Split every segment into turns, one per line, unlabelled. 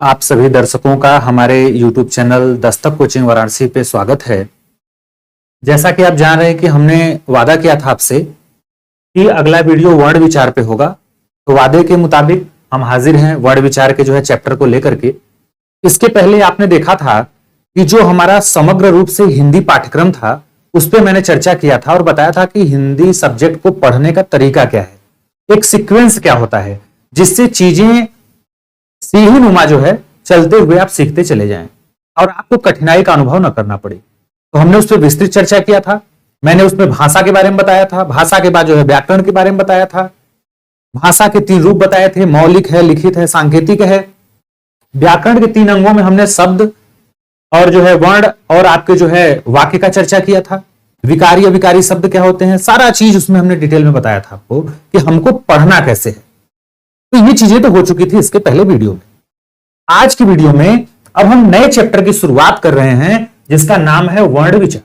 आप सभी दर्शकों का हमारे YouTube channel Dastak coaching Varanasi पे स्वागत है। जैसा कि आप जान रहे हैं कि हमने वादा किया था आपसे कि अगला वीडियो वर्ण विचार पे होगा, तो वादे के मुताबिक हम हाजिर हैं वर्ण विचार के चैप्टर को लेकर के। इसके पहले आपने देखा था कि जो हमारा समग्र रूप से हिंदी पाठ्यक्रम था उस पर मैंने चर्चा किया था और बताया था कि हिंदी सब्जेक्ट को पढ़ने का तरीका क्या है, एक सीक्वेंस क्या होता है जिससे चीजें सीढ़ी नुमा चलते हुए आप सीखते चले जाएं और आपको कठिनाई का अनुभव न करना पड़े। तो हमने उस पर विस्तृत चर्चा किया था। मैंने उसमें भाषा के बारे में बताया था, भाषा के बाद व्याकरण के बारे में बताया था। भाषा के 3 रूप बताए थे, मौलिक है, लिखित है, सांकेतिक है। व्याकरण के 3 अंगों में हमने शब्द और वर्ण और आपके वाक्य का चर्चा किया था। विकारी अविकारी शब्द क्या होते हैं, सारा चीज उसमें हमने डिटेल में बताया था आपको कि हमको पढ़ना कैसे है। तो ये चीजें तो हो चुकी थी इसके पहले वीडियो में। आज की वीडियो में अब हम नए चैप्टर की शुरुआत कर रहे हैं जिसका नाम है वर्ण विचार।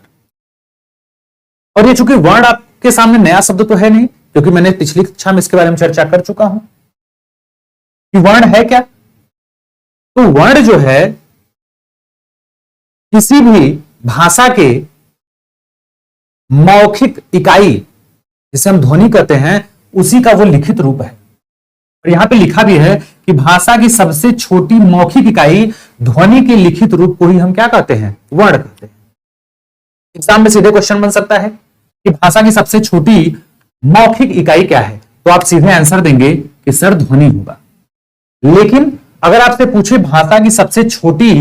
और ये चूंकि वर्ण आपके सामने नया शब्द तो है नहीं, क्योंकि मैंने पिछली कक्षा में इसके बारे में चर्चा कर चुका हूं कि वर्ण है क्या। तो वर्ण किसी भी भाषा के मौखिक इकाई जिसे हम ध्वनि कहते हैं उसी का वो लिखित रूप है। और यहां पे लिखा भी है कि भाषा की सबसे छोटी मौखिक इकाई ध्वनि के लिखित रूप को ही हम क्या कहते हैं, वर्ण कहते हैं। एग्जाम में सीधे क्वेश्चन बन सकता है कि भाषा की सबसे छोटी मौखिक इकाई क्या है, तो आप सीधे आंसर देंगे कि सर ध्वनि होगा। लेकिन अगर आपसे पूछे भाषा की सबसे छोटी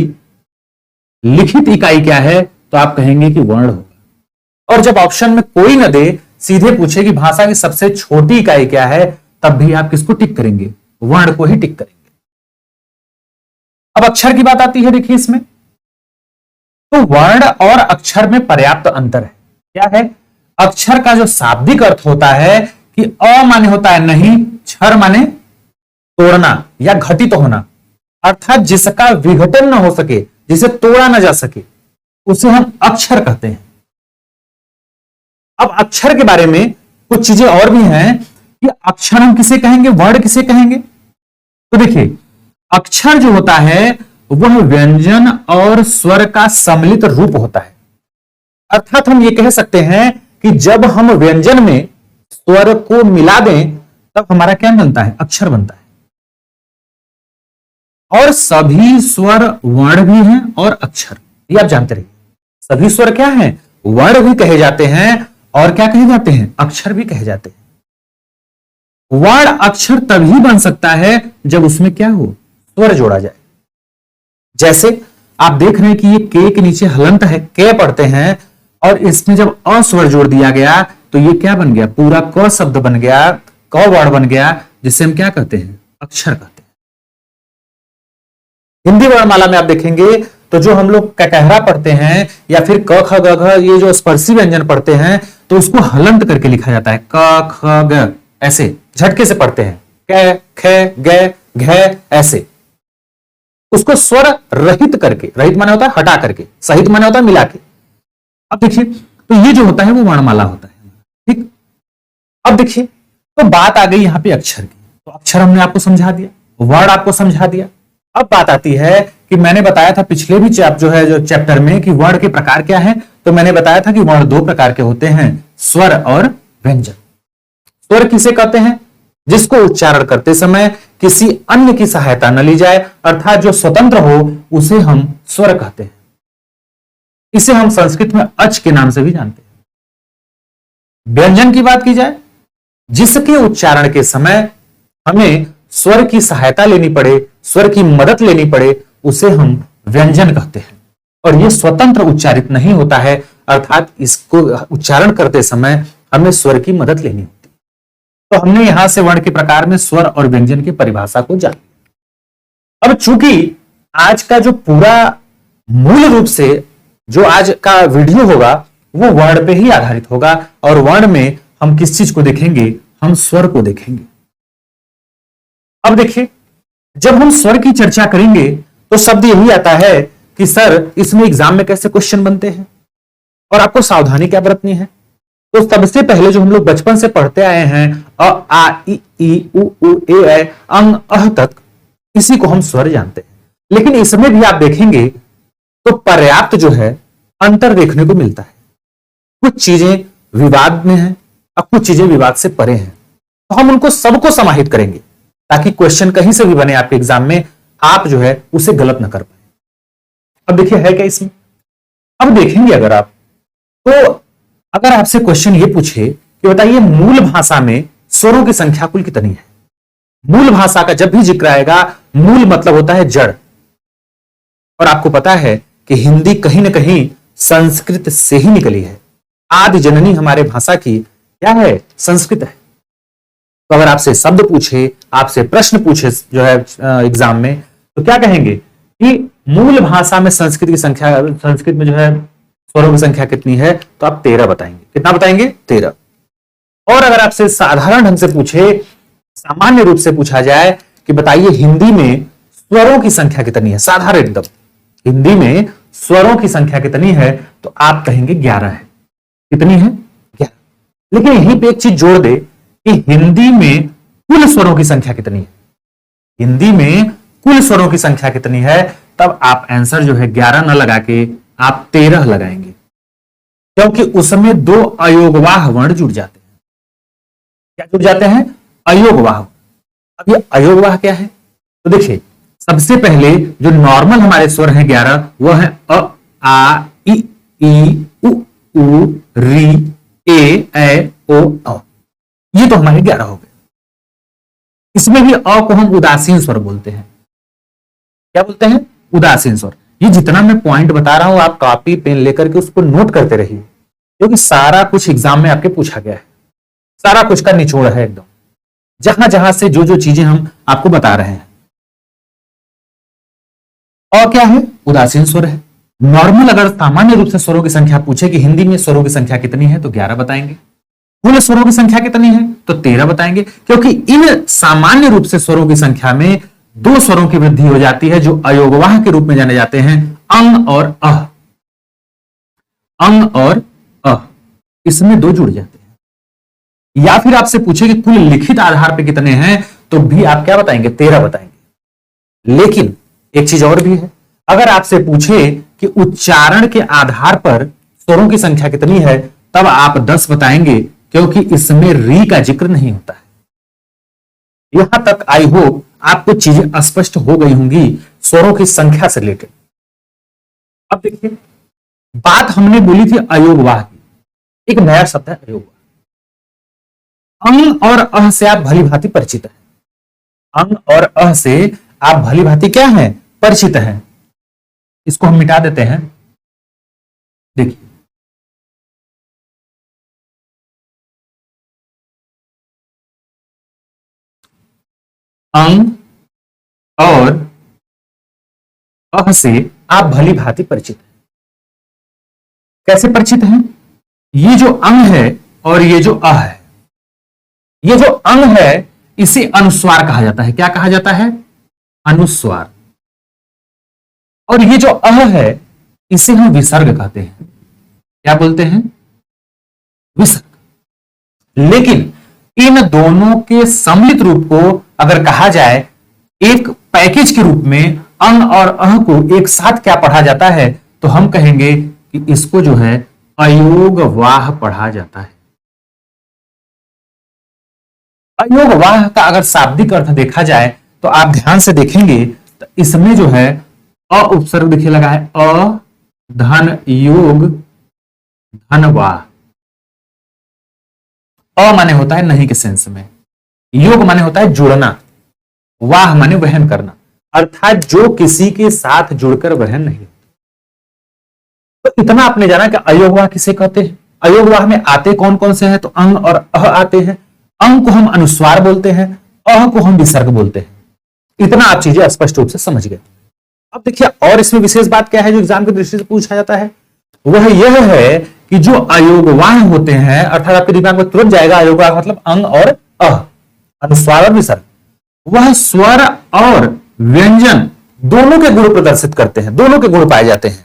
लिखित इकाई क्या है, तो आप कहेंगे कि वर्ण होगा। और जब ऑप्शन में कोई न दे, सीधे पूछे कि भाषा की सबसे छोटी इकाई क्या है, तब भी आप किसको टिक करेंगे, वर्ण को ही टिक करेंगे। अब अक्षर की बात आती है, देखिए इसमें तो वर्ण और अक्षर में पर्याप्त अंतर है। क्या है, अक्षर का जो शाब्दिक अर्थ होता है कि अ माने होता है नहीं, क्षर माने तोड़ना या घटित होना, अर्थात जिसका विघटन न हो सके, जिसे तोड़ा न जा सके, उसे हम अक्षर कहते हैं। अब अक्षर के बारे में कुछ चीजें और भी हैं कि अक्षर हम किसे कहेंगे, वर्ण किसे कहेंगे। तो देखिए, अक्षर जो होता है वह व्यंजन और स्वर का सम्मिलित रूप होता है। अर्थात हम ये कह सकते हैं कि जब हम व्यंजन में स्वर को मिला दें तब हमारा क्या बनता है, अक्षर बनता है। और सभी स्वर वर्ण भी हैं और अक्षर, ये आप जानते रहिए। सभी स्वर क्या हैं, वर्ण भी कहे जाते हैं और क्या कहे जाते हैं, अक्षर भी कहे जाते हैं। वर्ण अक्षर तभी बन सकता है जब उसमें क्या हो, स्वर जोड़ा जाए। जैसे आप देख रहे हैं कि ये के के नीचे हलंत है, के पढ़ते हैं, और इसमें जब अ स्वर जोड़ दिया गया तो ये क्या बन गया, पूरा क शब्द बन गया, क वर्ण बन गया, जिसे हम क्या कहते हैं, अक्षर कहते हैं। हिंदी वर्णमाला में आप देखेंगे तो जो हम लोग ककहरा पढ़ते हैं या फिर क ख ग घ, ये जो स्पर्शी व्यंजन पढ़ते हैं, तो उसको हलंत करके लिखा जाता है, क ख ग, ऐसे झटके से पढ़ते हैं, क ख ग घ, ऐसे। उसको स्वर रहित करके, रहित माने होता है हटा करके, सहित माने होता है मिला के। अब देखिए, तो ये जो होता है वो वर्णमाला होता है, ठीक। अब देखिए, तो बात आ गई यहां पे अक्षर की। तो अक्षर हमने आपको समझा दिया, वर्ण आपको समझा दिया। अब बात आती है कि मैंने बताया था पिछले भी जो चैप्टर में कि वर्ण के प्रकार क्या है। तो मैंने बताया था कि वर्ण 2 प्रकार के होते हैं, स्वर और व्यंजन। स्वर किसे कहते हैं, जिसको उच्चारण करते समय किसी अन्य की सहायता न ली जाए, अर्थात जो स्वतंत्र हो उसे हम स्वर कहते हैं। इसे हम संस्कृत में अच के नाम से भी जानते हैं। व्यंजन की बात की जाए, जिसके उच्चारण के समय हमें स्वर की सहायता लेनी पड़े, स्वर की मदद लेनी पड़े, उसे हम व्यंजन कहते हैं। और यह स्वतंत्र उच्चारित नहीं होता है, अर्थात इसको उच्चारण करते समय हमें स्वर की मदद लेनी होती है। तो हमने यहां से वर्ण के प्रकार में स्वर और व्यंजन की परिभाषा को जान लिया। अब चूंकि आज का जो पूरा मूल रूप से जो आज का वीडियो होगा वो वर्ण पे ही आधारित होगा, और वर्ण में हम किस चीज को देखेंगे, हम स्वर को देखेंगे। अब देखिए, जब हम स्वर की चर्चा करेंगे तो शब्द यही आता है कि सर इसमें एग्जाम में कैसे क्वेश्चन बनते हैं और आपको सावधानी क्या बरतनी है। तो सबसे पहले जो हम लोग बचपन से पढ़ते आए हैं, अ आ इ ई उ ए ऐ अंग अह तक, इसी को हम स्वर जानते हैं। लेकिन इसमें भी आप देखेंगे तो पर्याप्त जो है अंतर देखने को मिलता है। कुछ चीजें विवाद में हैं और कुछ चीजें विवाद से परे हैं, तो हम उनको सबको समाहित करेंगे ताकि क्वेश्चन कहीं से भी बने आपके एग्जाम में, आप जो है उसे गलत ना कर पाए। अब देखिए है क्या इसमें, अब देखेंगे अगर आप, तो अगर आपसे क्वेश्चन ये पूछे कि बताइए मूल भाषा में स्वरों की संख्या कुल कितनी है। मूल भाषा का जब भी जिक्र आएगा, मूल मतलब होता है जड़, और आपको पता है कि हिंदी कहीं ना कहीं संस्कृत से ही निकली है। आदि जननी हमारे भाषा की क्या है, संस्कृत है। तो अगर आपसे शब्द पूछे, आपसे प्रश्न पूछे जो है एग्जाम में, तो क्या कहेंगे कि मूल भाषा में संस्कृत की संख्या, संस्कृत में जो है स्वरों की संख्या कितनी है, तो आप 13 बताएंगे। कितना बताएंगे, 13। और अगर आपसे साधारण ढंग से पूछे, सामान्य रूप से पूछा जाए कि बताइए हिंदी में स्वरों की संख्या कितनी है, साधारण एकदम, हिंदी में स्वरों की संख्या कितनी है, तो आप कहेंगे 11 है। कितनी है, 11। लेकिन यहीं पे एक चीज जोड़ दे कि हिंदी में कुल स्वरों की संख्या कितनी है। हिंदी में कुल स्वरों की संख्या कितनी है, तब आप आंसर जो है 11 न लगा के आप 13 लगाएंगे, क्योंकि उसमें 2 अयोगवाह वर्ण जुड़ जाते हैं। क्या जुड़ जाते हैं, अयोगवाह। अब ये अयोगवाह क्या है, तो देखिए सबसे पहले जो नॉर्मल हमारे स्वर हैं 11, वह है अ, आ, इ, उ, ऊ, री, ए, ओ, औ। ये तो हमारे 11 हो गए। इसमें भी अ को हम उदासीन स्वर बोलते हैं। क्या बोलते हैं, उदासीन स्वर। ये जितना मैं पॉइंट बता रहा हूं, आप कॉपी पेन लेकर के उसको नोट करते रहिए, क्योंकि सारा कुछ एग्जाम में आपके पूछा गया है, सारा कुछ का निचोड़ है एकदम, जहां जहां से जो जो चीजें हम आपको बता रहे हैं। और क्या है, उदासीन स्वर है। नॉर्मल अगर सामान्य रूप से स्वरों की संख्या पूछे कि हिंदी में स्वरों की संख्या कितनी है, तो 11 बताएंगे। कुल स्वरों की संख्या कितनी है, तो 13 बताएंगे, क्योंकि इन सामान्य रूप से स्वरों की संख्या में 2 स्वरों की वृद्धि हो जाती है, जो अयोगवाह के रूप में जाने जाते हैं, अंग और अह। अंग और अह, इसमें 2 जुड़ जाते हैं। या फिर आपसे पूछे कि कुल लिखित आधार पे कितने हैं, तो भी आप क्या बताएंगे, 13 बताएंगे। लेकिन एक चीज और भी है, अगर आपसे पूछे कि उच्चारण के आधार पर स्वरों की संख्या कितनी है, तब आप 10 बताएंगे, क्योंकि इसमें री का जिक्र नहीं होता है। यहां तक आई होप आपको चीजें स्पष्ट हो गई होंगी स्वरों की संख्या से रिलेटेड। अब देखिए, बात हमने बोली थी अयोगवाह की, एक नया शब्द है अयोगवाह। अंग और अह से आप भली भांति परिचित हैं। अंग और अह से आप भली भांति क्या हैं, परिचित हैं। इसको हम मिटा देते हैं। देखिए, अंग और अह से आप भली भांति परिचित हैं। कैसे परिचित हैं, ये जो अंग है और ये जो अह है, ये जो अंग है इसे अनुस्वार कहा जाता है। क्या कहा जाता है, अनुस्वार। और ये जो अह है इसे हम विसर्ग कहते हैं। क्या बोलते हैं, विसर्ग। लेकिन इन दोनों के सम्मिलित रूप को अगर कहा जाए एक पैकेज के रूप में, अंग और अह को एक साथ क्या पढ़ा जाता है, तो हम कहेंगे कि इसको जो है अयोगवाह पढ़ा जाता है। अयोगवाह का अगर शाब्दिक अर्थ देखा जाए तो आप ध्यान से देखेंगे तो इसमें जो है अ उपसर्ग देखिए लगा है, अ धन योग धनवाह। अ माने होता है नहीं के सेंस में, योग माने होता है जुड़ना, वाह माने वहन करना, अर्थात जो किसी के साथ जुड़कर वहन नहीं। तो इतना आपने जाना कि अयोगवाह किसे कहते हैं। अयोगवाह में आते कौन कौन से हैं, तो अंग और अह आते हैं। अंग को हम अनुस्वार बोलते हैं, अह को हम विसर्ग बोलते हैं। इतना आप चीजें स्पष्ट रूप से समझ गए। अब देखिए और इसमें विशेष बात क्या है जो एग्जाम की दृष्टि से पूछा जाता है, वह यह है कि जो अयोगवाह होते हैं, अर्थात आपके दिमाग में तुरंत जाएगा अयोगवाह मतलब अंग और अह, अनुस्वार और विसर्ग, वह स्वर और व्यंजन दोनों के गुण प्रदर्शित करते हैं, दोनों के गुण पाए जाते हैं।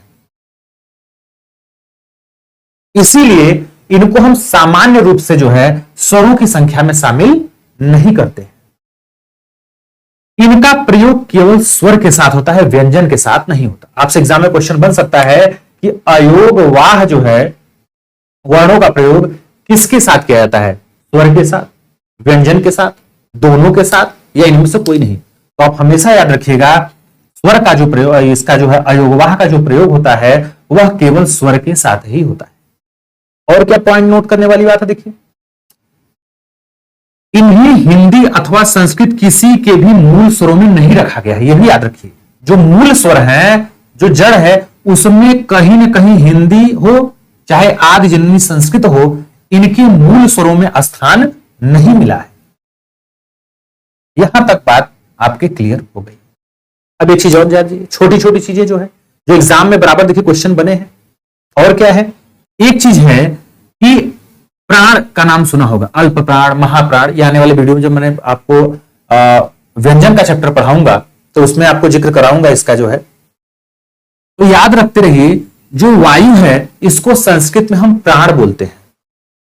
इसीलिए इनको हम सामान्य रूप से जो है स्वरों की संख्या में शामिल नहीं करते। इनका प्रयोग केवल स्वर के साथ होता है, व्यंजन के साथ नहीं होता। आपसे एग्जाम में क्वेश्चन बन सकता है कि अयोगवाह जो है वर्णों का प्रयोग किसके साथ किया जाता है, स्वर के साथ, व्यंजन के साथ, दोनों के साथ, या इनमें से कोई नहीं। तो आप हमेशा याद रखिएगा स्वर का जो प्रयोग, इसका जो है अयोगवाह का जो प्रयोग होता है वह केवल स्वर के साथ ही होता है। और क्या पॉइंट नोट करने वाली बात है, देखिए इन्हें हिंदी अथवा संस्कृत किसी के भी मूल स्वरों में नहीं रखा गया है, यह भी याद रखिए। जो मूल स्वर है, जो जड़ है, उसमें कहीं ना कहीं हिंदी हो चाहे आदि जननी संस्कृत हो, इनके मूल स्वरों में स्थान नहीं मिला है। यहां तक बात आपके क्लियर हो गई। अब एक चीज और जानिए, छोटी छोटी चीजें जो है जो एग्जाम में बराबर देखिए क्वेश्चन बने हैं। और क्या है, एक चीज है कि प्राण का नाम सुना होगा, अल्प प्राण, महाप्राण। ये आने वाले वीडियो में जब मैंने आपको व्यंजन का चैप्टर पढ़ाऊंगा तो उसमें आपको जिक्र कराऊंगा इसका जो है। तो याद रखते रहिए, जो वायु है इसको संस्कृत में हम प्राण बोलते हैं।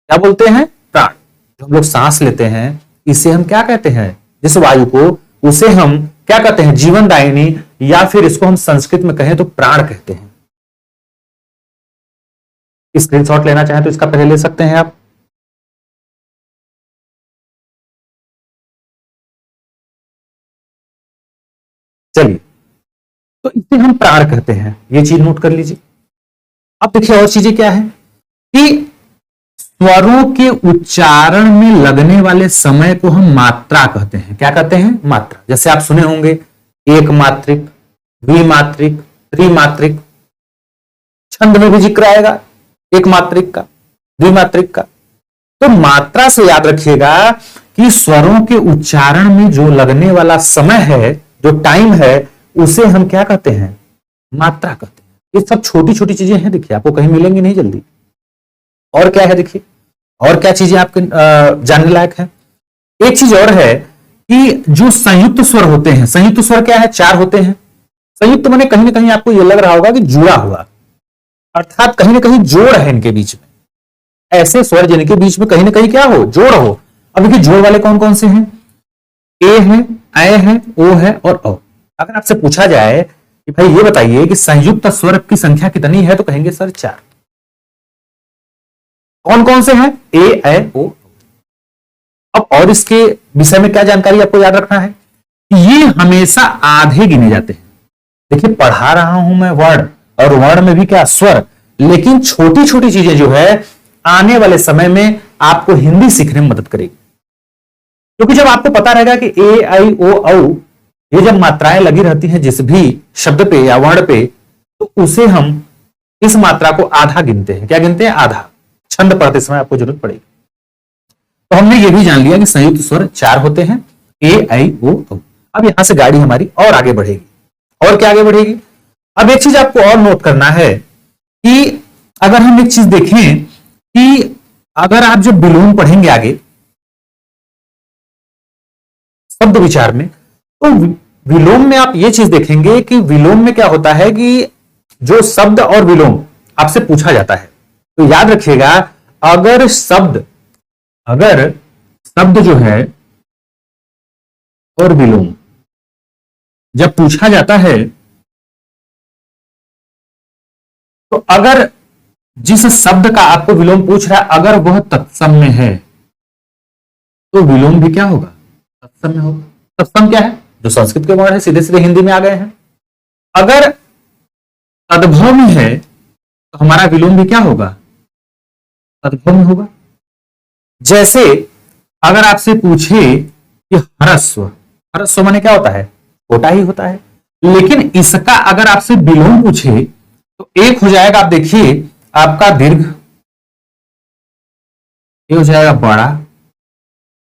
क्या बोलते हैं? प्राण। जो हम लोग सांस लेते हैं इसे हम क्या कहते हैं, जिस वायु को, उसे हम क्या कहते हैं, जीवनदायिनी, या फिर इसको हम संस्कृत में कहें तो प्राण कहते हैं। स्क्रीनशॉट लेना चाहें तो इसका पहले ले सकते हैं आप। चलिए, तो इसे हम प्राण कहते हैं, ये चीज नोट कर लीजिए। अब देखिए और चीजें क्या है कि स्वरों के उच्चारण में लगने वाले समय को हम मात्रा कहते हैं। क्या कहते हैं? मात्रा। जैसे आप सुने होंगे एक मात्रिक, द्विमात्रिक, त्रिमात्रिक। छंद में भी जिक्र आएगा एक मात्रिक का, द्विमात्रिक का। तो मात्रा से याद रखिएगा कि स्वरों के उच्चारण में जो लगने वाला समय है, जो टाइम है, उसे हम क्या कहते हैं? मात्रा कहते हैं। ये सब छोटी छोटी चीजें हैं, देखिए आपको कहीं मिलेंगी नहीं जल्दी। और क्या है देखिए, और क्या चीजें आपके जानने लायक है। एक चीज और है कि जो संयुक्त स्वर होते हैं, संयुक्त स्वर क्या है? 4 होते हैं। संयुक्त माने कहीं ना कहीं आपको यह लग रहा होगा कि जुड़ा हुआ, अर्थात कहीं ना कहीं जोड़ है इनके बीच में। ऐसे स्वर जिनके बीच में कहीं ना कहीं क्या हो? जोड़ हो। अब देखिए जोड़ वाले कौन कौन से हैं? ए है, ऐ है, ओ है और औ। अगर आपसे पूछा जाए कि भाई ये बताइए कि संयुक्त स्वर की संख्या कितनी है, तो कहेंगे सर 4। कौन कौन से हैं? ए, ऐ, ओ। अब और इसके विषय में क्या जानकारी आपको याद रखना है कि ये हमेशा आधे गिने जाते हैं। देखिए पढ़ा रहा हूं मैं वर्ण, और वर्ण में भी क्या? स्वर। लेकिन छोटी छोटी चीजें जो है आने वाले समय में आपको हिंदी सीखने में मदद करेगी। क्योंकि जब आपको पता रहेगा कि ए, आई, ओ, औ, ये जब मात्राएं लगी रहती हैं जिस भी शब्द पे या वर्ण पे, तो उसे हम इस मात्रा को आधा गिनते हैं। क्या गिनते हैं? आधा। छंद पढ़ते समय आपको जरूरत पड़ेगी। तो हमने ये भी जान लिया कि संयुक्त स्वर 4 होते हैं, ए, आई, ओ, औ। अब यहां से गाड़ी हमारी और आगे बढ़ेगी। और क्या आगे बढ़ेगी? अब एक चीज आपको और नोट करना है कि अगर हम एक चीज देखें कि अगर आप जब विलोम पढ़ेंगे आगे शब्द विचार में, तो विलोम में आप ये चीज देखेंगे कि विलोम में क्या होता है कि जो शब्द और विलोम आपसे पूछा जाता है, तो याद रखिएगा अगर शब्द जो है और विलोम जब पूछा जाता है, तो अगर जिस शब्द का आपको विलोम पूछ रहा है अगर वह तत्सम में है, तो विलोम भी क्या होगा? तत्सम में होगा। तत्सम क्या है? जो संस्कृत के वर्ण है सीधे सीधे हिंदी में आ गए हैं। अगर तद्भव में है तो हमारा विलोम भी क्या होगा? तद्भव में होगा। जैसे अगर आपसे पूछे कि हरस्व, हरस्व माने क्या होता है? छोटा ही होता है। लेकिन इसका अगर आपसे विलोम पूछे तो एक हो जाएगा, आप देखिए आपका दीर्घ, ये हो जाएगा बड़ा,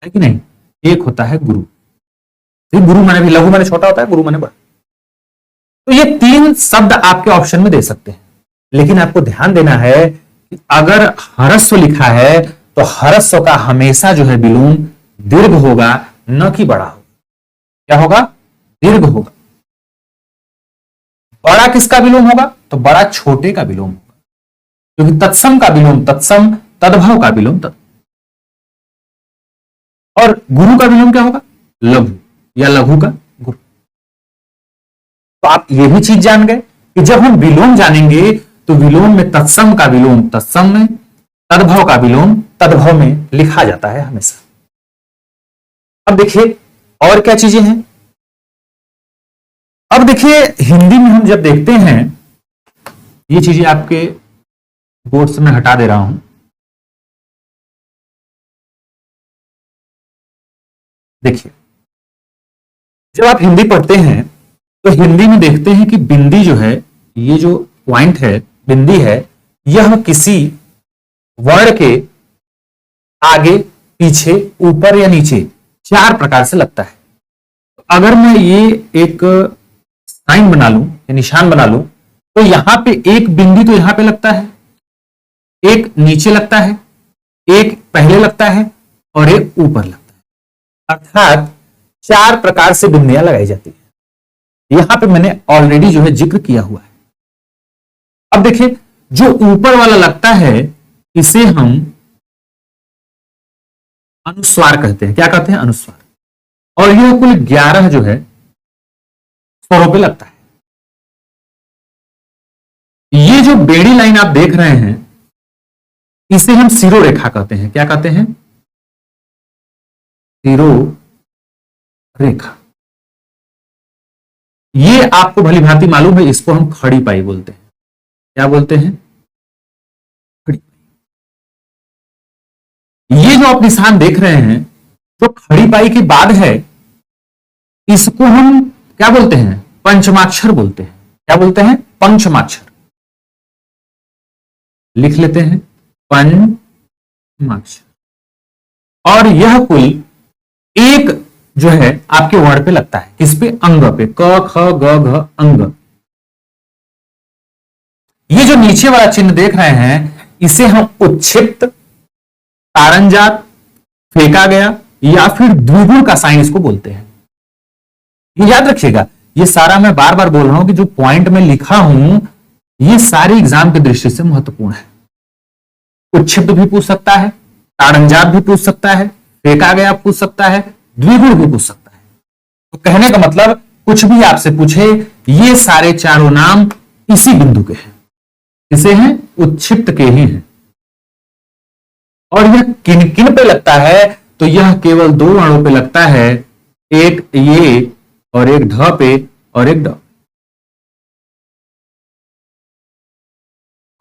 है कि नहीं? एक होता है गुरु। गुरु माने भी, लघु माने छोटा होता है, गुरु माने बड़ा। तो ये 3 शब्द आपके ऑप्शन में दे सकते हैं। लेकिन आपको ध्यान देना है कि अगर हरस्व लिखा है तो हरस्व का हमेशा जो है विलोम दीर्घ होगा, न कि बड़ा होगा। क्या होगा? दीर्घ होगा। बड़ा किसका विलोम होगा? तो बड़ा छोटे का विलोम होगा। क्योंकि तत्सम का विलोम तत्सम, तद्भव का विलोम तद्भव। और गुरु का विलोम क्या होगा? लघु, या लघु का गुरु। तो आप ये भी चीज जान गए कि जब हम विलोम जानेंगे तो विलोम में तत्सम का विलोम तत्सम में, तद्भव का विलोम तद्भव में लिखा जाता है हमेशा। अब देखिए और क्या चीजें हैं। अब देखिए हिंदी में हम जब देखते हैं, ये चीजें आपके बोर्ड से मैं हटा दे रहा हूं। देखिए जब आप हिंदी पढ़ते हैं तो हिंदी में देखते हैं कि बिंदी जो है, ये जो पॉइंट है, बिंदी है, यह किसी वर्ण के आगे, पीछे, ऊपर या नीचे 4 प्रकार से लगता है। अगर मैं ये एक साइन बना लूं या निशान बना लूं तो यहां पे एक बिंदी तो यहां पे लगता है, एक नीचे लगता है, एक पहले लगता है और एक ऊपर लगता है। अर्थात 4 प्रकार से बिंदियां लगाई जाती है। यहां पे मैंने ऑलरेडी जो है जिक्र किया हुआ है। अब देखिए जो ऊपर वाला लगता है इसे हम अनुस्वार कहते हैं। क्या कहते हैं? अनुस्वार। और यह कुल 11 जो है स्वरों पे लगता है। ये जो बेड़ी लाइन आप देख रहे हैं इसे हम सिरो रेखा कहते हैं। क्या कहते हैं? सिरो रेखा। ये आपको भली भांति मालूम है, इसको हम खड़ी पाई बोलते हैं। क्या बोलते हैं? खड़ी पाई। ये जो आप निशान देख रहे हैं जो खड़ी पाई के बाद है, इसको हम क्या बोलते हैं? पंचमाक्षर बोलते हैं। क्या बोलते हैं? पंचमाक्षर। लिख लेते हैं पंचमाक्षर। और यह कुल एक जो है आपके वर्ण पे लगता है। किस पे? अंग पे। क ख ग घ अंग। ये जो नीचे वाला चिन्ह देख रहे हैं इसे हम उच्छिप्त, तारंजात, फेंका गया या फिर द्विगुण का साइन इसको बोलते हैं। ये याद रखिएगा, ये सारा मैं बार बार बोल रहा हूं कि जो पॉइंट में लिखा हूं ये सारी एग्जाम की दृष्टि से महत्वपूर्ण है। उच्छिप्त भी पूछ सकता है, ताड़ंजात भी पूछ सकता है, फेंका गया पूछ सकता है, द्विगुण भी पूछ सकता है। तो कहने का मतलब कुछ भी आपसे पूछे, ये सारे चारों नाम इसी बिंदु के हैं, इसे हैं उच्छिप्त के ही हैं। और यह किन किन पे लगता है? तो यह केवल 2 वर्णों पे लगता है, एक ये और एक ढ पे और एक ड।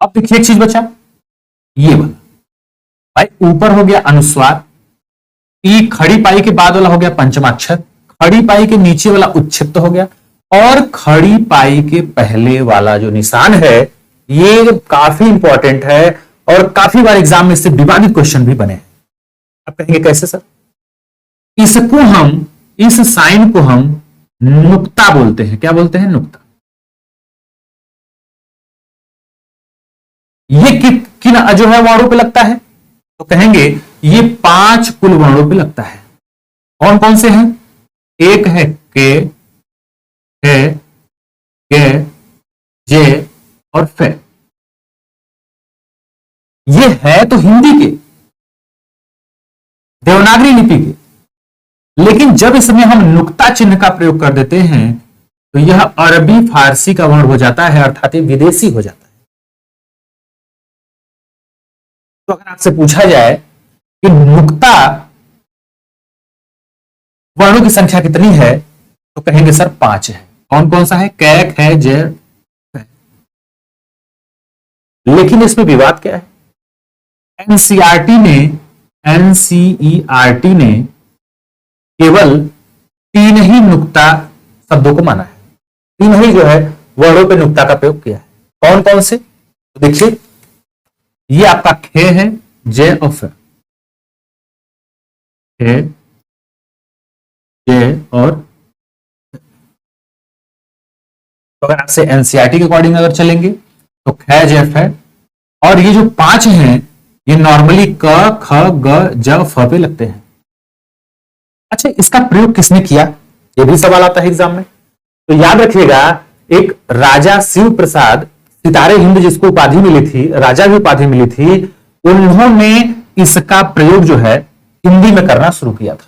अब देखिए एक चीज बचा, ये वाला भाई ऊपर हो गया अनुस्वार, ई खड़ी पाई के बाद वाला हो गया पंचमाक्षर, खड़ी पाई के नीचे वाला उच्छिप्त हो गया, और खड़ी पाई के पहले वाला जो निशान है ये काफी इंपॉर्टेंट है और काफी बार एग्जाम में इससे विवादित क्वेश्चन भी बने हैं। आप कहेंगे कैसे सर? इसको हम, इस साइन को हम नुक्ता बोलते हैं। क्या बोलते हैं? नुक्ता। ये किन जो है वर्णों पे लगता है? तो कहेंगे ये 5 कुल वर्णों पे लगता है। कौन कौन से हैं? एक है के, है, के, जे और फे। ये है तो हिंदी के, देवनागरी लिपि के, लेकिन जब इसमें हम नुक्ता चिन्ह का प्रयोग कर देते हैं तो यह अरबी फारसी का वर्ण हो जाता है, अर्थात विदेशी हो जाता है। तो अगर आपसे पूछा जाए कि नुक्ता वर्णों की संख्या कितनी है तो कहेंगे सर 5 है। कौन कौन सा है? कैक है, जय। लेकिन इसमें विवाद क्या है? एनसीईआरटी ने केवल 3 ही नुक्ता शब्दों को माना है, 3 ही जो है वर्णों पे नुक्ता का प्रयोग किया है। कौन कौन से? तो देखिए ये आपका खे है, जे और फे। खे, जे और तो अगर आपसे एनसीईआरटी के अकॉर्डिंग अगर चलेंगे तो खे, जे, फे। और ये जो 5 हैं ये नॉर्मली क, ख, ग, ज, फ पे लगते हैं। अच्छा, इसका प्रयोग किसने किया? ये भी सवाल आता है एग्जाम में। तो याद रखिएगा, एक राजा शिव प्रसाद, सितारे हिंद जिसको उपाधि मिली थी, राजा भी उपाधि मिली थी, उन्होंने इसका प्रयोग जो है हिंदी में करना शुरू किया था।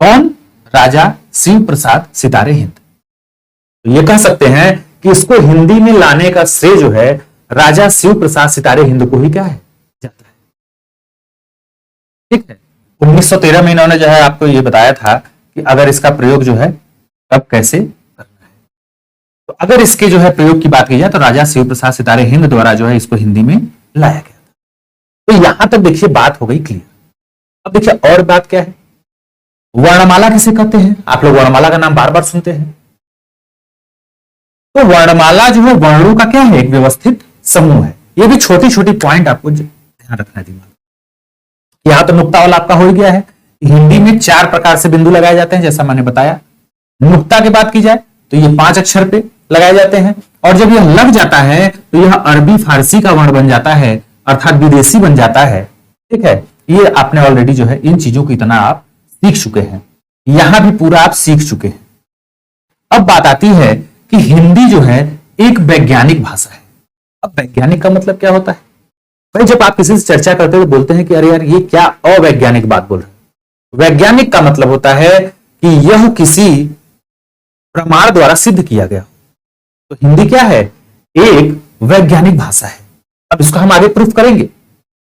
कौन? राजा शिव प्रसाद सितारे हिंद। तो ये कह सकते हैं कि इसको हिंदी में लाने का श्रेय जो है राजा शिव प्रसाद सितारे हिंद को ही क्या है जाता है। ठीक है, 1913 में इन्होंने जो है आपको ये बताया था कि अगर इसका प्रयोग जो है कब कैसे करना है। तो अगर इसके जो है प्रयोग की बात की जाए तो राजा शिव प्रसाद सितारे हिंद द्वारा जो है इसको हिंदी में लाया गया। तो यहां तक देखिए बात हो गई क्लियर। अब देखिए और बात क्या है, वर्णमाला किसे कहते हैं। आप लोग वर्णमाला का नाम बार बार सुनते हैं। तो वर्णमाला जो है वर्णों का क्या है, एक व्यवस्थित समूह है। ये भी छोटी छोटी पॉइंट आपको ध्यान रखना है दिमाग। यहां तो नुक्ता वाला आपका हो गया है। हिंदी में 4 प्रकार से बिंदु लगाए जाते हैं जैसा मैंने बताया। नुक्ता की बात की जाए तो ये 5 अक्षर पे लगाए जाते हैं, और जब यह लग जाता है तो यह अरबी फारसी का वर्ण बन जाता है, अर्थात विदेशी बन जाता है। ठीक है, ये आपने ऑलरेडी जो है इन चीजों को इतना आप सीख चुके हैं, यहां भी पूरा आप सीख चुके हैं। अब बात आती है कि हिंदी जो है एक वैज्ञानिक भाषा है। अब वैज्ञानिक का मतलब क्या होता है भाई, जब आप किसी से चर्चा करते हो बोलते हैं कि अरे यार ये क्या अवैज्ञानिक बात बोल रहे हैं। वैज्ञानिक का मतलब होता है कि यह किसी प्रमाण द्वारा सिद्ध किया गया। तो हिंदी क्या है, एक वैज्ञानिक भाषा है। अब इसको हम आगे प्रूफ करेंगे।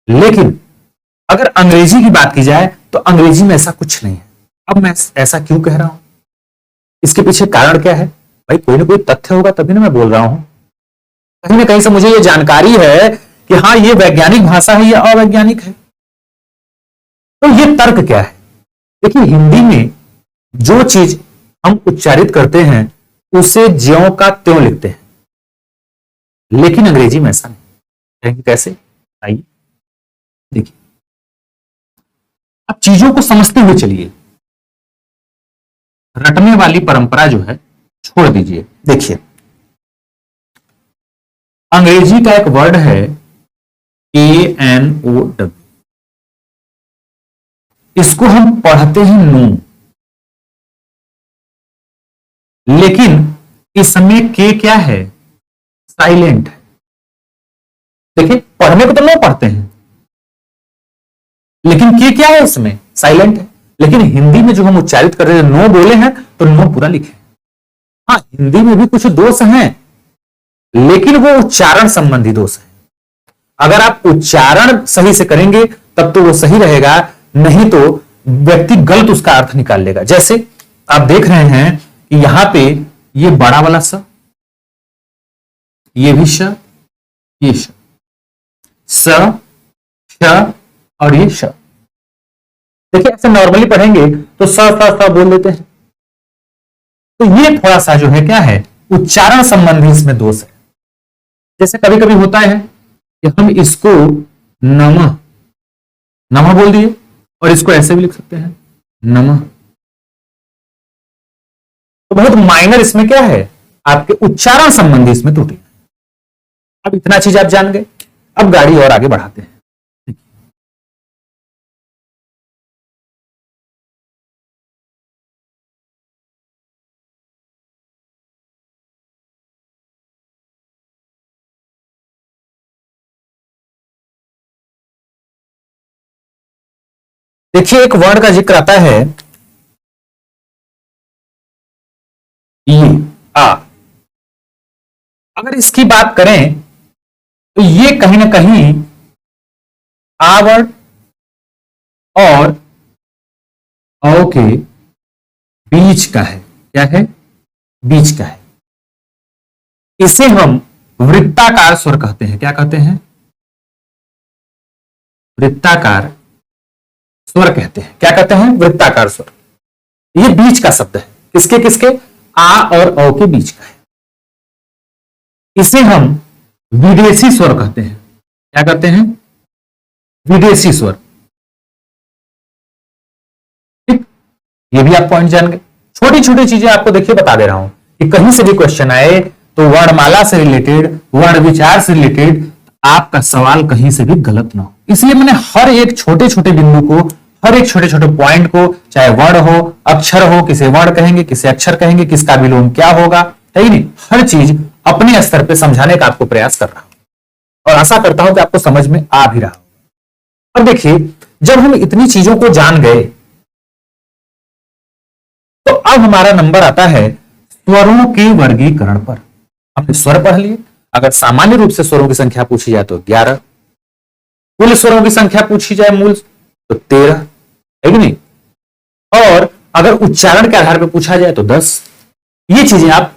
लेकिन अगर अंग्रेजी की बात की जाए तो अंग्रेजी में ऐसा कुछ नहीं है। अब मैं ऐसा क्यों कह रहा हूं, इसके पीछे कारण क्या है भाई, कोई ना कोई तथ्य होगा तभी ना मैं बोल रहा हूं। कहीं ना कहीं से मुझे ये जानकारी है कि हाँ ये वैज्ञानिक भाषा है या अवैज्ञानिक है। तो ये तर्क क्या है, देखिए हिंदी में जो चीज हम उच्चारित करते हैं उसे ज्यों का त्यों लिखते हैं, लेकिन अंग्रेजी में ऐसा नहीं। कहेंगे कैसे, आइए देखिए। अब चीजों को समझते हुए चलिए, रटने वाली परंपरा जो है छोड़ दीजिए। देखिए अंग्रेजी का एक वर्ड है ANOW, इसको हम पढ़ते हैं नो, लेकिन इसमें के क्या है, साइलेंट है। देखिए पढ़ने को तो नो पढ़ते हैं, लेकिन के क्या है इसमें, साइलेंट है। लेकिन हिंदी में जो हम उच्चारित कर रहे हैं नो बोले हैं तो नो पूरा लिखे। हाँ हिंदी में भी कुछ दोष हैं, लेकिन वो उच्चारण संबंधी दोष है। अगर आप उच्चारण सही से करेंगे तब तो वो सही रहेगा, नहीं तो व्यक्ति गलत उसका अर्थ निकाल लेगा। जैसे आप देख रहे हैं कि यहां पे ये बड़ा वाला स, ये भी श, ये श, श और ये श। देखिए ऐसे नॉर्मली पढ़ेंगे तो स बोल देते हैं। तो ये थोड़ा सा जो है क्या है, उच्चारण संबंधी इसमें दोष है। जैसे कभी कभी होता है कि हम इसको नमः नमः बोल दिए, और इसको ऐसे भी लिख सकते हैं नमः। तो बहुत माइनर इसमें क्या है, आपके उच्चारण संबंधी इसमें त्रुटि। अब इतना चीज आप जान गए, अब गाड़ी और आगे बढ़ाते हैं। देखिए एक वर्ड का जिक्र आता है ये आ। अगर इसकी बात करें तो ये कहीं ना कहीं आ वर्ड और औ के बीच का है। क्या है, बीच का है। इसे हम वृत्ताकार स्वर कहते हैं। क्या कहते हैं, वृत्ताकार स्वर कहते हैं। क्या कहते हैं, वृत्ताकार स्वर। ये बीच का शब्द है, किसके किसके, आ और औ के बीच का है। इसे हम विदेशी स्वर कहते हैं। क्या कहते हैं, विदेशी स्वर। ठीक, ये भी आप पॉइंट जान गए। छोटी छोटी चीजें आपको देखिए बता दे रहा हूं कि कहीं से भी क्वेश्चन आए तो वर्णमाला से रिलेटेड, वर्ण विचार से रिलेटेड आपका सवाल कहीं से भी गलत ना हो। इसलिए मैंने हर एक छोटे छोटे बिंदु को, हर एक छोटे छोटे पॉइंट को, चाहे वर्ण हो, अक्षर हो, किसे वर्ण कहेंगे, किसे अक्षर कहेंगे, किसका विलोम क्या होगा, है ही नहीं, हर चीज अपने स्तर पे समझाने का आपको प्रयास कर रहा हूं, और आशा करता हूं कि आपको समझ में आ भी रहा होगा। अब देखिए जब हम इतनी चीजों को जान गए अब हमारा नंबर आता है स्वरों के वर्गीकरण पर। हमने स्वर पढ़ लिए। अगर सामान्य रूप से स्वरों की संख्या पूछी जाए तो 11, कुल स्वरों की संख्या पूछी जाए मूल तो 13, है कि नहीं? और अगर उच्चारण के आधार पर पूछा जाए तो 10। ये चीजें आप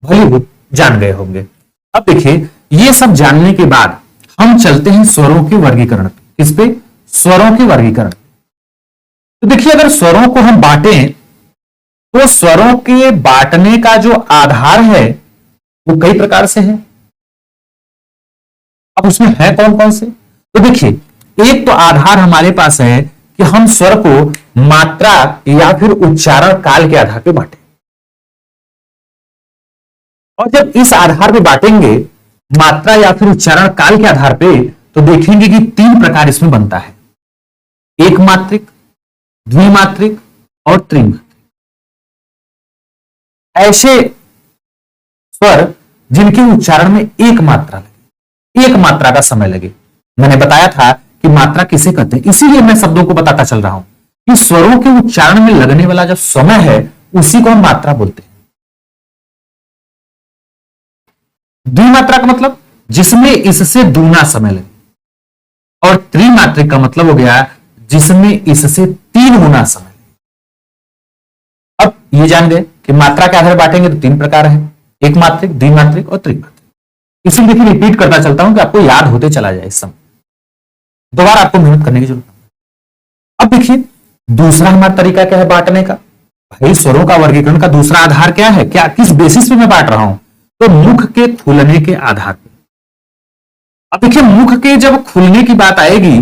भली जान गए होंगे। अब देखिए, ये सब जानने के बाद हम चलते हैं स्वरों के वर्गीकरण पे। किस पे? स्वरों के वर्गीकरण। तो देखिए, अगर स्वरों को हम बांटें तो स्वरों के बांटने का जो आधार है वो कई प्रकार से है। अब उसमें है कौन कौन से? तो देखिए, एक तो आधार हमारे पास है कि हम स्वर को मात्रा या फिर उच्चारण काल के आधार पर बांटें। और जब इस आधार पर बांटेंगे, मात्रा या फिर उच्चारण काल के आधार पे, तो देखेंगे कि 3 प्रकार इसमें बनता है। एक मात्रिक, द्विमात्रिक और त्रिमात्रिक। ऐसे स्वर जिनके उच्चारण में एक मात्रा लगे, एक मात्रा का समय लगे। मैंने बताया था कि मात्रा किसे कहते हैं, इसीलिए मैं शब्दों को बताता चल रहा हूं कि स्वरों के उच्चारण में लगने वाला जो समय है उसी को हम मात्रा बोलते हैं। द्विमात्रा का मतलब जिसमें इससे दूना समय लगे, और त्रिमात्रिक का मतलब हो गया जिसमें इससे 3 गुना समय लगे। अब ये जान गए कि मात्रा के आधार बांटेंगे तो 3 प्रकार है, एक मात्रिक, द्विमात्रिक और त्रिमात्रिक। इसीलिए देखिए, रिपीट करता चलता हूं कि आपको याद होते चला जाए। इस समय दोबारा आपको मेहनत करने की जरूरत नहीं। अब देखिए, दूसरा हमारा तरीका क्या है बांटने का। भाई, स्वरों का वर्गीकरण का दूसरा आधार क्या है, क्या किस बेसिस पे मैं बांट रहा हूं? तो मुख के खुलने के आधार पर। अब देखिए, मुख के जब खुलने की बात आएगी,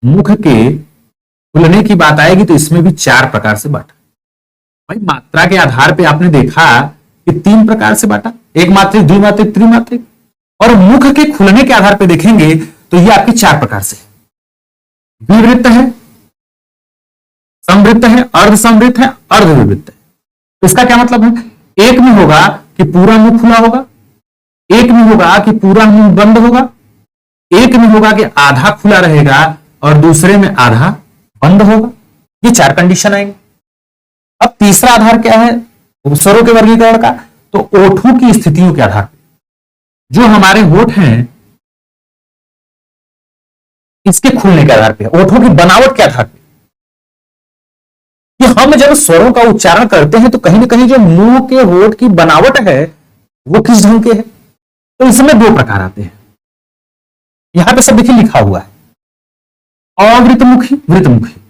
मुख के खुलने की बात आएगी तो इसमें भी 4 प्रकार से बांटा। भाई, मात्रा के आधार पे आपने देखा कि 3 प्रकार से बांटा, एक मात्रिक, द्विमात्रिक, त्रिमात्रिक। और मुख के खुलने के आधार पे देखेंगे तो ये आपके 4 प्रकार से है। विवृत्त है, संवृत्त है, अर्ध संवृत्त है, अर्धविवृत्त है। तो इसका क्या मतलब है? एक में होगा कि पूरा मुंह खुला होगा, एक में होगा कि पूरा मुंह बंद होगा, एक में होगा कि आधा खुला रहेगा और दूसरे में आधा बंद होगा। ये 4 कंडीशन आएंगे। अब तीसरा आधार क्या है स्वरों के वर्गीकरण का? तो ओठों की स्थितियों के आधार पर। जो हमारे होठ हैं इसके खुलने के आधार पर, ओठों की बनावट के आधार पर, कि हम जब स्वरों का उच्चारण करते हैं तो कहीं ना कहीं जो मुंह के होठ की बनावट है वो किस ढंग के है। तो इसमें 2 प्रकार आते हैं। यहां पे सब देखिए लिखा हुआ है, अवृतमुखी, वृतमुखी,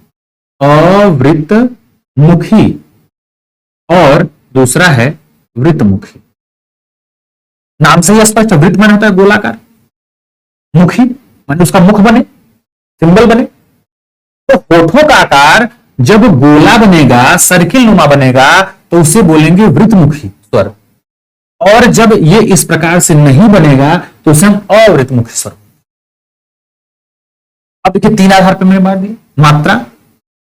अवृतमुखी और दूसरा है वृतमुखी। नाम से ही स्पष्ट, वृत्त माने होता है गोलाकार, मुखी माने उसका मुख बने, सिंबल बने। तो होठों का आकार जब गोला बनेगा, सर्किल नुमा बनेगा, तो उसे बोलेंगे वृतमुखी स्वर। और जब ये इस प्रकार से नहीं बनेगा तो उसे हम अवृतमुखी स्वर। अब देखिए, 3 आधार पे मैंने बांट दिया, मात्रा,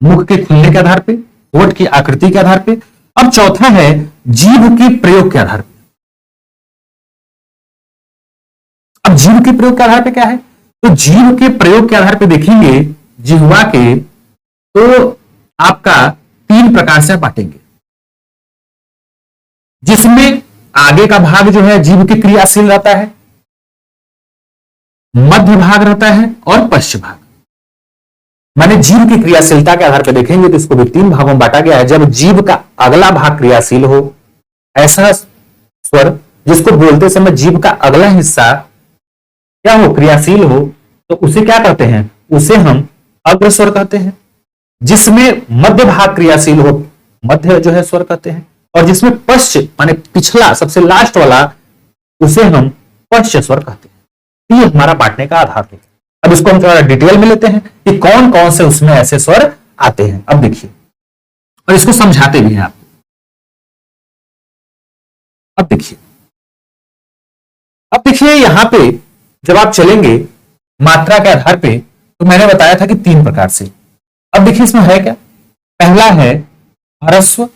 मुख के खुलने के आधार पे, होठ की आकृति के आधार पे। अब चौथा है जीभ के प्रयोग के आधार पे। अब जीभ के प्रयोग के आधार पे क्या है? तो जीभ के प्रयोग के आधार पे देखेंगे जिह्वा के, तो आपका 3 प्रकार से बांटेंगे, जिसमें आगे का भाग जो है जीभ के क्रियाशील रहता है, मध्य भाग रहता है और पश्च भाग। माने जीभ की क्रियाशीलता के आधार पर देखेंगे तो इसको भी 3 भागों में बांटा गया है। जब जीभ का अगला भाग क्रियाशील हो, ऐसा स्वर जिसको बोलते समय जीभ का अगला हिस्सा क्या हो, क्रियाशील हो, तो उसे क्या कहते हैं? उसे हम अग्र स्वर कहते हैं। जिसमें मध्य भाग क्रियाशील हो, मध्य जो है स्वर कहते हैं। और जिसमें पश्च माने पिछला, सबसे लास्ट वाला, उसे हम पश्च स्वर कहते हैं। ये हमारा बांटने का आधार है। अब इसको हम थोड़ा डिटेल में लेते हैं कि कौन कौन से उसमें ऐसे स्वर आते हैं। अब देखिए, और इसको समझाते भी हैं आपको। अब देखिए यहां पे जब आप चलेंगे मात्रा के आधार पे, तो मैंने बताया था कि 3 प्रकार से। अब देखिए इसमें है क्या? पहला है ह्रस्व,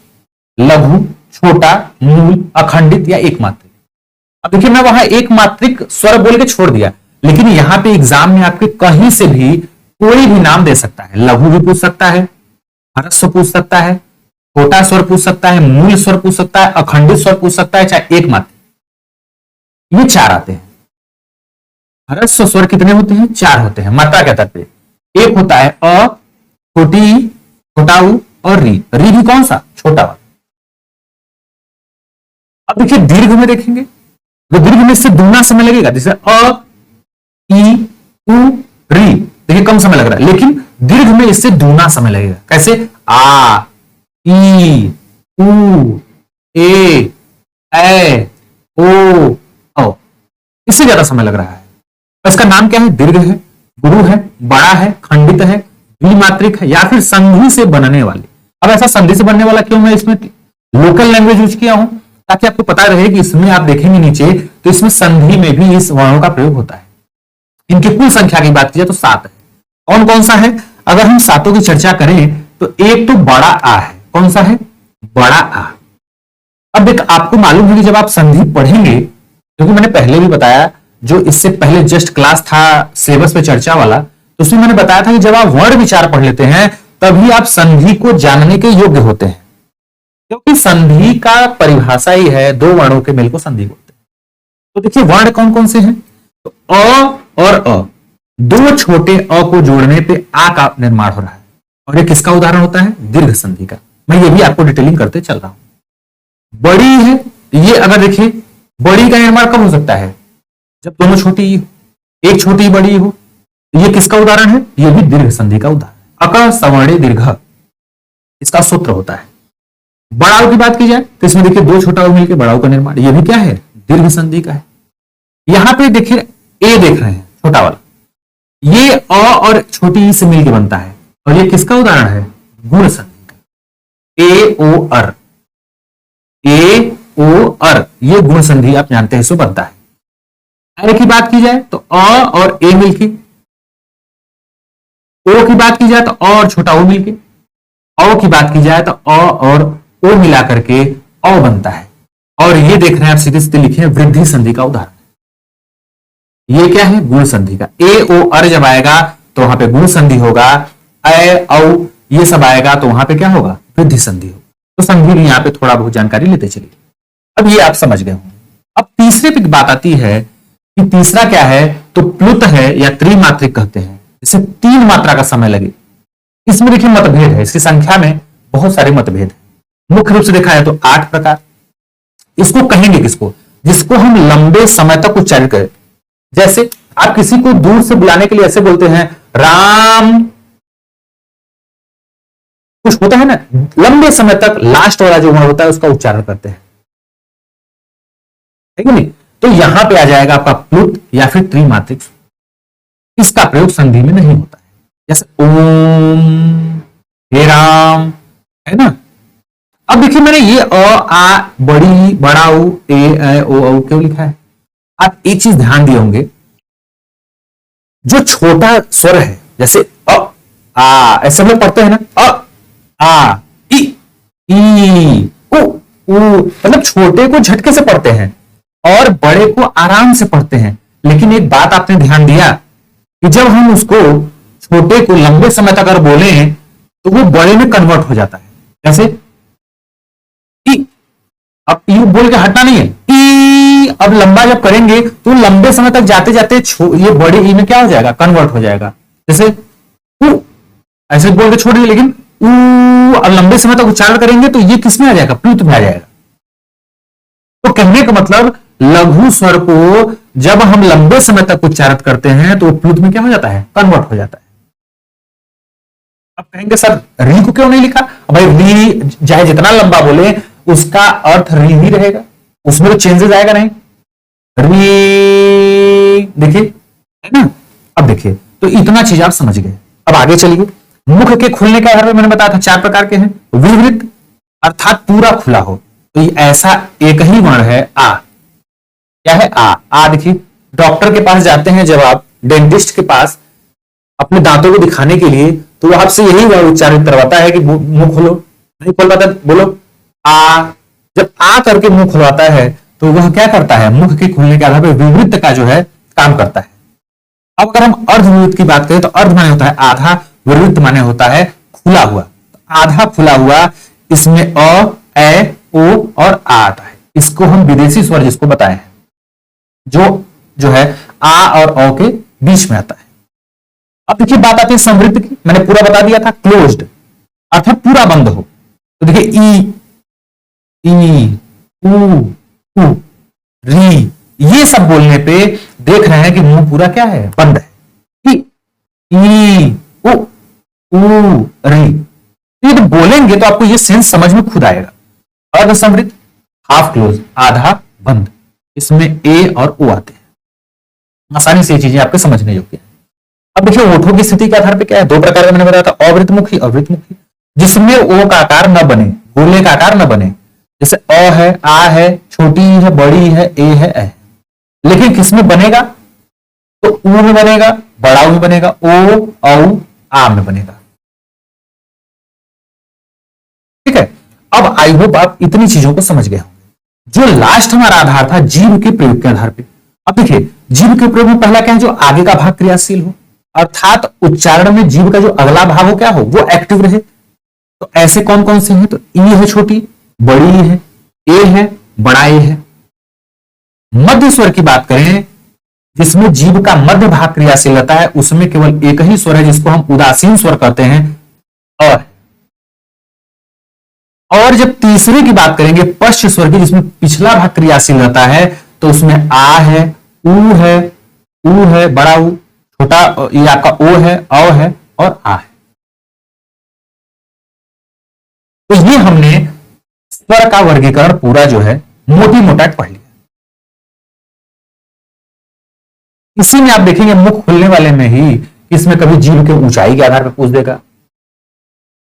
लघु, छोटा, मूल, अखंडित या एक मात्रिक। अब देखिए, मैं वहां एक मात्रिक स्वर बोल के छोड़ दिया, लेकिन यहां पे एग्जाम में आपके कहीं से भी कोई भी नाम दे सकता है। लघु भी पूछ सकता है, ह्रस्व पूछ सकता है, छोटा स्वर पूछ सकता है, मूल स्वर पूछ सकता है, अखंडित स्वर पूछ सकता है, चाहे एक मात्रा, ये चार आते हैं। ह्रस्व स्वर कितने होते हैं? चार होते हैं। मात्रा के आधार पे एक होता है अ, छोटी ई, छोटा ऊ और री। री भी कौन सा? छोटा वाला। अब देखिए दीर्घ में देखेंगे तो दीर्घ में इससे दुगना समय लगेगा, जैसे अ, ई, उ, री। देखिए कम समय लग रहा है, लेकिन दीर्घ में इससे दुगना समय लगेगा। कैसे? आ, ई, उ, ए, ओ, औ। इससे ज्यादा समय लग रहा है। इसका नाम क्या है? दीर्घ है, गुरु है, बड़ा है, खंडित है, द्विमात्रिक है, या फिर संधि से बनने वाली। अब ऐसा संधि से बनने वाला क्यों मैं इसमें लोकल लैंग्वेज यूज किया हूं, ताकि आपको पता रहे कि इसमें आप देखेंगे नीचे तो इसमें संधि में भी इस वर्णों का प्रयोग होता है। इनकी कुल संख्या की बात की जाए तो 7 है। कौन कौन सा है? अगर हम सातों की चर्चा करें तो एक तो बड़ा आ है। कौन सा है? बड़ा आ। अब एक आपको मालूम है कि जब आप संधि पढ़ेंगे, क्योंकि मैंने पहले भी बताया, जो इससे पहले जस्ट क्लास था सिलेबस पे चर्चा वाला, तो उसमें मैंने बताया था कि जब आप वर्ण विचार पढ़ लेते हैं तभी आप संधि को जानने के योग्य होते हैं, क्योंकि संधि का परिभाषा ही है दो वर्णों के मेल को संधि बोलते हैं। तो देखिए वर्ण कौन कौन से हैं? तो अ और अ, दो छोटे अ को जोड़ने पे आ का निर्माण हो रहा है, और ये किसका उदाहरण होता है? दीर्घ संधि का। मैं ये भी आपको डिटेलिंग करते चल रहा हूं। बड़ी है, ये अगर देखिए बड़ी का निर्माण कब हो सकता है? जब दोनों छोटी हो, एक छोटी बड़ी हो। ये किसका उदाहरण है? ये भी दीर्घ संधि का उदाहरण। अक सवर्णे दीर्घ, इसका सूत्र होता है। बड़ाऊ की बात की जाए तो इसमें देखिए दो छोटा मिलकर बड़ाऊ का निर्माण, ये भी क्या है? दीर्घ संधि का है। यहां पे देखिए ए देख रहे हैं, छोटा वाला, ये अ और छोटी ई से मिलकर बनता है, और ये किसका उदाहरण है? गुण संधि का। ए ओ अर, ए ओ अर, ये गुण संधि आप जानते हैं, इससे बनता है। अरे की बात की जाए तो अ और ए मिलके, ओ की बात की जाए तो अ और छोटा ओ मिलके, औ की बात की जाए तो अ और ओ मिला करके औ बनता है। और ये देख रहे हैं आप सीधे सीधे लिखे हैं वृद्धि संधि का उदाहरण। ये क्या है? गुण संधि का। ए ओ अर जब आएगा तो वहां पे गुण संधि होगा, ए औ ये सब आएगा तो वहां पे क्या होगा? वृद्धि संधि होगा। तो संधि भी यहां पे थोड़ा बहुत जानकारी लेते चलिए। अब ये आप समझ गए होंगे। अब तीसरे पे बात आती है कि तीसरा क्या है? तो प्लुत है या त्रिमात्रिक कहते हैं, जिसे 3 मात्रा का समय लगे। इसमें देखिए मतभेद है, इसकी संख्या में बहुत सारे मतभेद है। मुख्य रूप से देखा है तो 8 प्रकार। इसको कहेंगे किसको? जिसको हम लंबे समय तक उच्चारित करें। जैसे आप किसी को दूर से बुलाने के लिए ऐसे बोलते हैं, राम, कुछ होता है ना, लंबे समय तक लास्ट वाला जो वर्ण होता है उसका उच्चारण करते हैं, है कि नहीं? तो यहां पे आ जाएगा आपका प्लुत या फिर त्रिमात्रिक। इसका प्रयोग संधि में नहीं होता है। जैसे ओम, हे राम, है ना। अब देखिए मैंने ये अ आ बड़ी बड़ा ऊ ए ओ औ क्यों लिखा है? आप एक चीज ध्यान दिए होंगे, जो छोटा स्वर है जैसे अ आ, ऐसे हम लोग पढ़ते हैं ना, अ आ ई उ मतलब छोटे को झटके से पढ़ते हैं और बड़े को आराम से पढ़ते हैं। लेकिन एक बात आपने ध्यान दिया कि जब हम उसको छोटे को लंबे समय तक अगर बोले तो वो बड़े में कन्वर्ट हो जाता है। जैसे ई, अब ई बोल के हटना नहीं है, ई अब लंबा जब करेंगे तो लंबे समय तक जाते जाते ये बड़े ई में क्या हो जाएगा? कन्वर्ट हो जाएगा। जैसे उ, ऐसे बोल के छोड़ दिए, लेकिन उ अब लंबे समय तक उच्चारण करेंगे तो ये किसमें आ जाएगा? प्लुत में आ जाएगा। तो कहने का मतलब लघु स्वर को जब हम लंबे समय तक उच्चारित करते हैं तो प्लुत में क्या हो जाता है? कन्वर्ट हो जाता है। अब कहेंगे सर री को क्यों नहीं लिखा? भाई री चाहे जितना लंबा बोले उसका अर्थ री ही रहेगा, उसमें तो चेंजेस आएगा नहीं। री देखिए, है ना। अब देखिए तो इतना चीज आप समझ गए। अब आगे चलिए। मुख के खुलने के आधार पर मैंने बताया था 4 प्रकार के हैं। विवृत अर्थात पूरा खुला हो, तो ये ऐसा एक ही वर्ण है आ। क्या है? आ देखिए डॉक्टर के पास जाते हैं जब आप, डेंटिस्ट के पास अपने दांतों को दिखाने के लिए, तो वो आपसे यही वर्ण उच्चारित करवाता है कि मुंह खोलो। नहीं खोल पाता बोलो आ। जब आ करके मुंह खुलवाता है तो वह क्या करता है? मुख के खुलने के आधार पर विवृत का जो है काम करता है। अब अगर हम अर्धविवृत की बात करें तो अर्ध माने होता है आधा, विवृत माने होता है खुला हुआ। आधा खुला हुआ इसमें अ, ए, ओ और आ आता है। इसको हम विदेशी स्वर जिसको बताए हैं, जो है आ और औ के बीच में आता है। अब देखिए बात आती है समृद्ध की, मैंने पूरा बता दिया था, क्लोज्ड अर्थात पूरा बंद हो। तो देखिए ई, ई, उ, री, ये सब बोलने पे देख रहे हैं कि मुंह पूरा क्या है, बंद है। ई, उ, री, ये तो बोलेंगे तो आपको ये सेंस समझ में खुद आएगा। अर्ध समृद्ध, हाफ क्लोज, आधा बंद, इसमें ए और ओ आते हैं। आसानी से ये चीजें आपके समझने योग्य है। अब देखिए ओठों की स्थिति के आधार पे क्या है, दो प्रकार का मैंने बताया था, अवृतमुखी, अवृतमुखी, जिसमें ओ का आकार न बने, गोले का आकार न बने, जैसे अ है, आ है, छोटी है, बड़ी है, ए है, ए। लेकिन किसमें बनेगा, तो ऊ में बनेगा, बड़ा ऊ में बनेगा, ओ, औ, आ में बनेगा। ठीक है, अब आई होप आप इतनी चीजों को समझ गए होंगे। जो लास्ट हमारा आधार था जीव के प्रयोग के आधार पे। अब देखिए जीव के प्रयोग में पहला क्या है, जो आगे का भाग क्रियाशील हो, अर्थात उच्चारण में जीव का जो अगला भाग हो क्या हो, वो एक्टिव रहे। तो ऐसे कौन कौन से हैं, तो ई है छोटी, बड़ी है, ए है, बड़ा ए है। मध्य स्वर की बात करें, जिसमें जीव का मध्य भाग क्रियाशील रहता है, उसमें केवल एक ही स्वर है जिसको हम उदासीन स्वर कहते हैं, और जब तीसरे की बात करेंगे पश्च स्वर की, जिसमें पिछला भाग क्रियाशील रहता है, तो उसमें आ है, ऊ है, बड़ा ऊ, छोटा ये आपका ओ है, औ है और आ है। तो ये हमने स्वर का वर्गीकरण पूरा जो है मोटी मोटा पढ़ लिया। इसी में आप देखेंगे मुख खुलने वाले में ही इसमें कभी जीव के ऊंचाई के आधार पर पूछ देगा,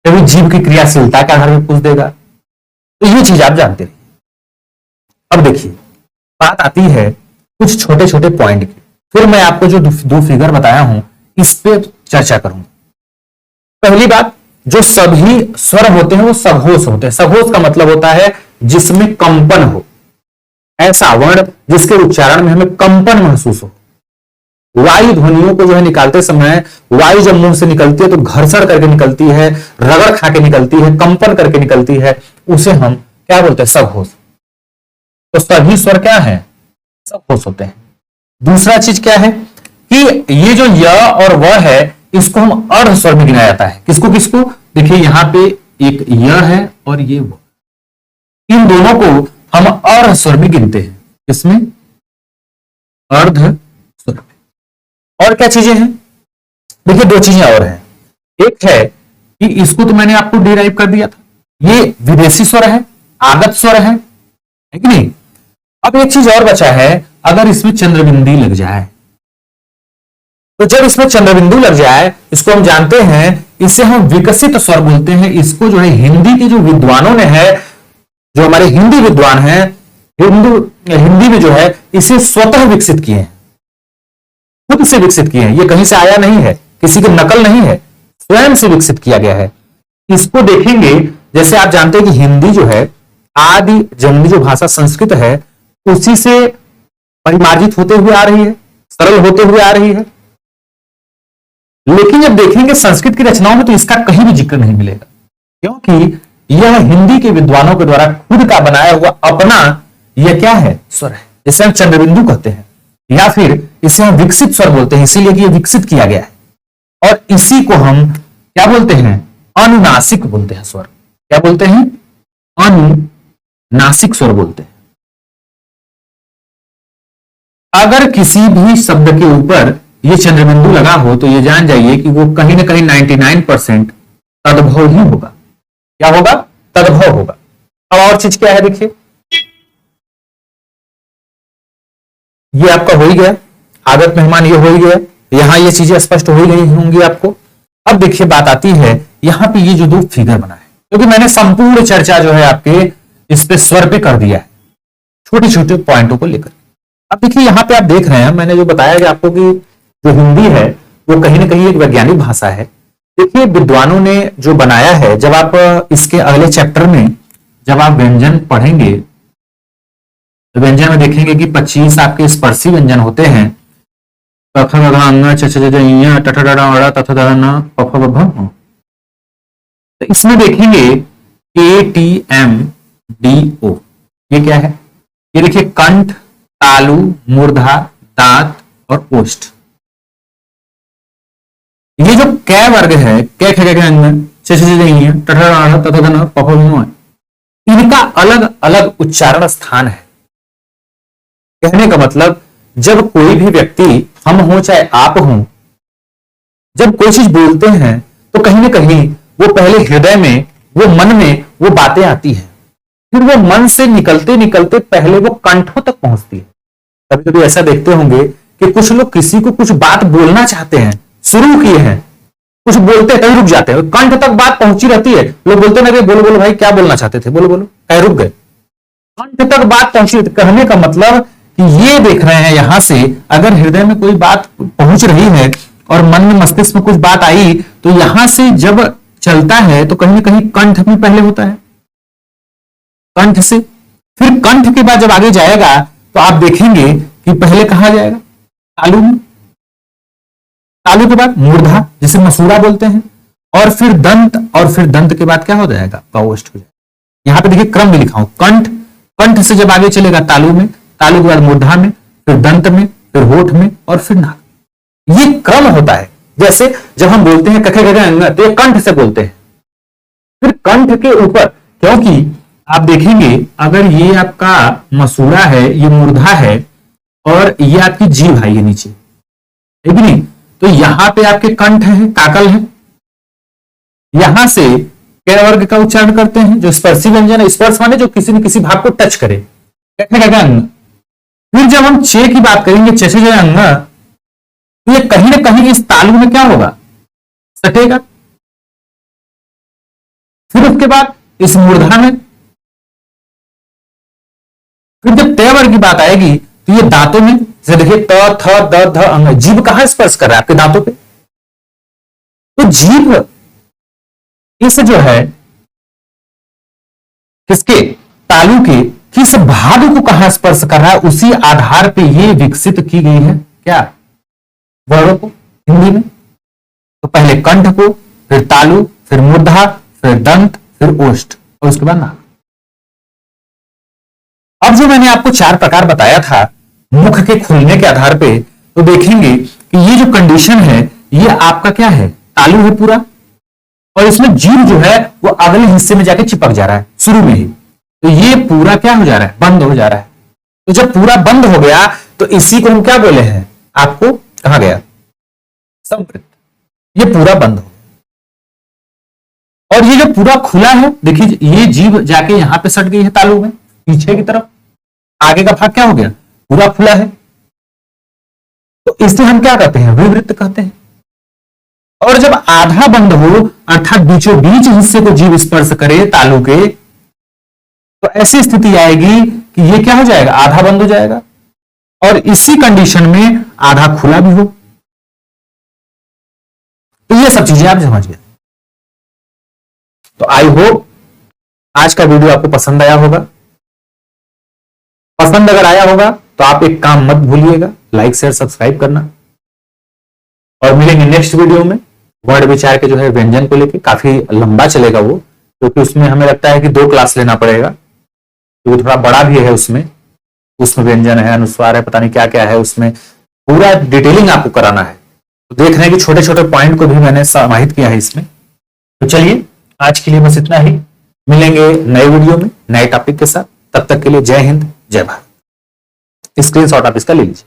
कभी जीव की क्रियाशीलता के आधार पर पूछ देगा। तो ये चीज आप जानते रहिए। अब देखिए बात आती है कुछ छोटे छोटे पॉइंट की, फिर मैं आपको जो दो फिगर बताया हूं इस पे चर्चा करूंगा। पहली बात, जो सभी स्वर होते हैं वो सघोष होते हैं। सघोष का मतलब होता है जिसमें कंपन हो, ऐसा वर्ण जिसके उच्चारण में हमें कंपन महसूस हो। वायु ध्वनियों को जो है निकालते समय वायु जब मुंह से निकलती है तो घर्षण करके निकलती है, रगड़ खा के निकलती है, कंपन करके निकलती है, उसे हम क्या बोलते हैं, सघोष। तो सभी स्वर क्या है, सघोष होते हैं। दूसरा चीज क्या है कि ये जो य और व है इसको हम अर्ध स्वर में गिनाया जाता है। किसको किसको, देखिए यहां पे एक य है और ये व, इन दोनों को हम अर्ध स्वर में गिनते हैं। इसमें अर्ध स्वर में और क्या चीजें हैं, देखिए दो चीजें और हैं। एक है कि इसको तो मैंने आपको डिराइव कर दिया था, ये विदेशी स्वर है, आगत स्वर है कि नहीं। अब एक चीज और बचा है, अगर इसमें चंद्रबिंदी लग जाए, तो जब इसमें चंद्रबिंदु लग जाए इसको हम जानते हैं, इसे हम विकसित स्वर बोलते हैं। इसको जो है हिंदी के जो विद्वानों ने है, जो हमारे हिंदी विद्वान हैं, हिंदी में जो है इसे स्वतः विकसित किए हैं, खुद से विकसित किए हैं। ये कहीं से आया नहीं है, किसी की नकल नहीं है, स्वयं से विकसित किया गया है। इसको देखेंगे, जैसे आप जानते हैं कि हिंदी जो है आदि जंगली जो भाषा संस्कृत है उसी से परिमार्जित होते हुए आ रही है, सरल होते हुए आ रही है। लेकिन जब देखेंगे संस्कृत की रचनाओं में तो इसका कहीं भी जिक्र नहीं मिलेगा, क्योंकि यह हिंदी के विद्वानों के द्वारा खुद का बनाया हुआ अपना यह क्या है, स्वर है। इसे हम चंद्रबिंदु कहते हैं या फिर इसे हम विकसित स्वर बोलते हैं, इसीलिए कि यह विकसित किया गया है। और इसी को हम क्या बोलते हैं, अनुनासिक बोलते हैं स्वर। क्या बोलते हैं, अनुनासिक स्वर बोलते हैं। अगर किसी भी शब्द के ऊपर ये चंद्रबिंदु लगा हो तो ये जान जाइए कि वो कहीं ना कहीं 99% तद्भव ही होगा। क्या होगा, तद्भव होगा। अब और चीज क्या है, देखिए ये आपका हो ही गया, आदत मेहमान ये हो ही गया, यहां ये चीजें स्पष्ट हो ही गई होंगी आपको। अब देखिए बात आती है यहां पे ये जो दो फिगर बना है, क्योंकि मैंने संपूर्ण चर्चा जो है आपके इस पे स्वर पे कर दिया है, छोटे छोटे पॉइंटों को लेकर। अब देखिए यहां पे आप देख रहे हैं, मैंने जो बताया कि आपको कि जो हिंदी है वो कहीं ना कहीं एक वैज्ञानिक भाषा है। देखिए विद्वानों ने जो बनाया है, जब आप इसके अगले चैप्टर में जब आप व्यंजन पढ़ेंगे तो व्यंजन में देखेंगे कि 25 आपके स्पर्शी व्यंजन होते हैं, तो इसमें देखेंगे KTMDO, ये क्या है? ये देखिए कंठ, तालु, मूर्धा, दांत और ओष्ठ। ये जो कै वर्ग है, कै ख ग इनका अलग अलग उच्चारण स्थान है। कहने का मतलब जब कोई भी व्यक्ति, हम हो चाहे आप हो, जब कोई चीज बोलते हैं तो कहीं ना कहीं वो पहले हृदय में, वो मन में वो बातें आती हैं, फिर वो मन से निकलते निकलते पहले वो कंठों तक पहुंचती है। कभी कभी ऐसा देखते होंगे कि कुछ लोग किसी को कुछ बात बोलना चाहते हैं, शुरू किए हैं, कुछ बोलते हैं कहीं रुक जाते हैं, कंठ तक बात पहुंची रहती है, लोग बोलते हैं बोलो बोलो भाई क्या बोलना चाहते थे, बोलो बोलो, कहीं रुक गए, कंठ तक बात पहुंची। कहने का मतलब कि ये देख रहे हैं यहां से अगर हृदय में कोई बात पहुंच रही है और मन में, मस्तिष्क में कुछ बात आई, तो यहां से जब चलता है तो कहीं ना कहीं कंठ में पहले होता है, कंठ से, फिर कंठ के बाद जब आगे जाएगा तो आप देखेंगे कि पहले कहा जाएगा तालु में, तालु के बाद मूर्धा जिसे मसूड़ा बोलते हैं, और फिर दंत, और फिर दंत के बाद क्या हो जाएगा? ओष्ठ हो जाएगा। यहां पे देखिए क्रम भी लिखा हूं, कंठ, कंठ से जब आगे चलेगा तालु में, तालु के बाद मूर्धा में, फिर दंत में, फिर होठ में और फिर नाक। ये क्रम होता है। जैसे जब हम बोलते हैं कखे गगे अंग, तो ये कंठ से बोलते हैं, फिर कंठ के ऊपर, क्योंकि आप देखेंगे अगर ये आपका मसूड़ा है, ये मूर्धा है और ये आपकी जीभ है, ये नीचे है कि नहीं, तो यहां पे आपके कंठ है, काकल है, यहां से कै वर्ग का उच्चारण करते हैं, जो स्पर्शी व्यंजन है, स्पर्श माने जो किसी न किसी भाग को टच करे, अंग। फिर जब हम चे की बात करेंगे, चचे जो अंग, तो ये कहीं ना कहीं इस तालु में क्या होगा? सटेगा। फिर उसके बाद इस मूर्धा में, फिर जब तय वर्ग की बात आएगी तो ये दांतों में, जैसे देखिए त थ द ध अंग, जीभ कहां स्पर्श कर रहा है? आपके दांतों पे। तो जीभ इस जो है किसके? तालु के किस भाग को कहां स्पर्श कर रहा है, उसी आधार पे ये विकसित की गई है क्या? वर्णों को हिंदी में। तो पहले कंठ को, फिर तालु, फिर मूर्धा, फिर दंत, फिर ओष्ठ और उसके बाद नाक। अब जो मैंने आपको 4 प्रकार बताया था मुख के खुलने के आधार पे, तो देखेंगे कि ये जो कंडीशन है ये आपका क्या है? तालु है पूरा, और इसमें जीभ जो है वो अगले हिस्से में जाके चिपक जा रहा है शुरू में ही, तो ये पूरा क्या हो जा रहा है? बंद हो जा रहा है। तो जब पूरा बंद हो गया तो इसी को हम क्या बोले हैं? आपको कहा गया संवृत्त। ये पूरा बंद हो, और ये जो पूरा खुला है, देखिए ये जीभ जाके यहां पे सट गई है तालु में पीछे की तरफ, आगे का भाग क्या हो गया? पूरा खुला है। तो इसे हम क्या कहते हैं? विवृत्त कहते हैं। और जब आधा बंद हो, अर्थात बीचों बीच हिस्से को जीभ स्पर्श करे तालु के, तो ऐसी स्थिति आएगी कि ये क्या हो जाएगा? आधा बंद हो जाएगा, और इसी कंडीशन में आधा खुला भी हो। तो ये सब चीजें आप समझ गए। तो आई होप आज का वीडियो आपको पसंद आया होगा। पसंद अगर आया होगा तो आप एक काम मत भूलिएगा, लाइक शेयर सब्सक्राइब करना। और मिलेंगे नेक्स्ट वीडियो में वर्ण विचार के जो है व्यंजन को लेकर। काफी लंबा चलेगा वो, क्योंकि उसमें हमें लगता है कि 2 क्लास लेना पड़ेगा, क्योंकि थोड़ा बड़ा भी है उसमें व्यंजन है, अनुस्वार है, पता नहीं क्या क्या है, उसमें पूरा डिटेलिंग आपको कराना है। तो देख रहे हैं कि छोटे छोटे पॉइंट को भी मैंने समाहित किया है इसमें। तो चलिए आज के लिए बस इतना ही, मिलेंगे नए वीडियो में नए टॉपिक के साथ। तब तक के लिए जय हिंद, जय भारत। स्क्रीनशॉट आप इसका ले लीजिए।